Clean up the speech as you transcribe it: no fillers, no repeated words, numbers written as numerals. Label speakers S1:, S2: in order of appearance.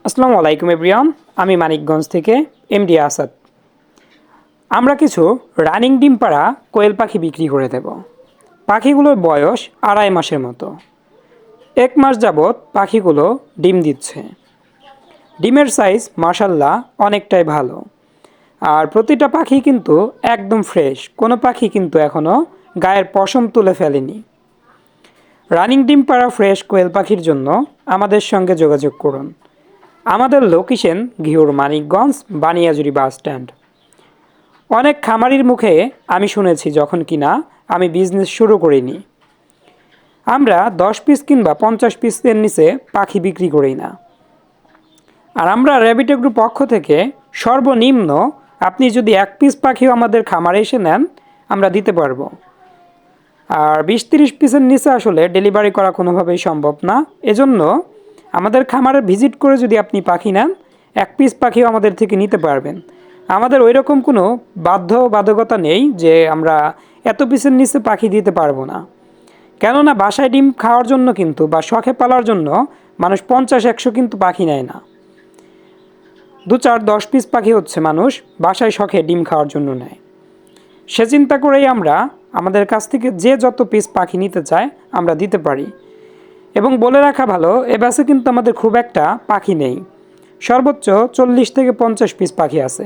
S1: আসসালামু আলাইকুম এভরিওয়ান, আমি মানিকগঞ্জ থেকে এমডি আসাদ। আমরা কিছু রানিং ডিম পাড়া কোয়েল পাখি বিক্রি করে দেব। পাখিগুলোর বয়স 2.5 মাসের মতো। 1 মাস যাবৎ পাখিগুলো ডিম দিচ্ছে। ডিমের সাইজ মাশাল্লাহ অনেকটাই ভালো। আর প্রতিটা পাখি কিন্তু একদম ফ্রেশ, কোনো পাখি কিন্তু এখনও গায়ের পশম তুলে ফেলেনি। রানিং ডিম পাড়া ফ্রেশ কোয়েল পাখির জন্য আমাদের সঙ্গে যোগাযোগ করুন। আমাদের location Ghior Manikganj Baniajuri bus stand. অনেক খামারির মুখে আমি শুনেছি যখন কিনা আমি বিজনেস শুরু করিনি, আমরা 10 পিস কিংবা 50 পিসের নিচে পাখি বিক্রি করি না। আর আমরা র্যাবিট এগ্রো পক্ষ থেকে সর্বনিম্ন আপনি যদি 1 পিস পাখিও আমাদের খামারে এসে নেন আমরা দিতে পারবো। আর 20-30 পিসের নিচে আসলে ডেলিভারি করা কোনোভাবেই সম্ভব না। এজন্য আমাদের খামারে ভিজিট করে যদি আপনি পাখি নেন 1 পিস পাখিও আমাদের থেকে নিতে পারবেন। আমাদের ওই রকম কোনো বাধ্যবাধকতা নেই যে আমরা এত পিসের নিচে পাখি দিতে পারবো না। কেননা বাসায় ডিম খাওয়ার জন্য কিন্তু বা শখে পালার জন্য মানুষ 50-100 কিন্তু পাখি নেয় না। 2-4-10 পিস পাখি হচ্ছে মানুষ বাসায় শখে ডিম খাওয়ার জন্য নেয়। সে চিন্তা করেই আমরা আমাদের কাছ থেকে যে যত পিস পাখি নিতে চায় আমরা দিতে পারি। এবং বলে রাখা ভালো, এ ব্যাচে কিন্তু আমাদের খুব একটা পাখি নেই, সর্বোচ্চ 40 থেকে 50 পিস পাখি আছে।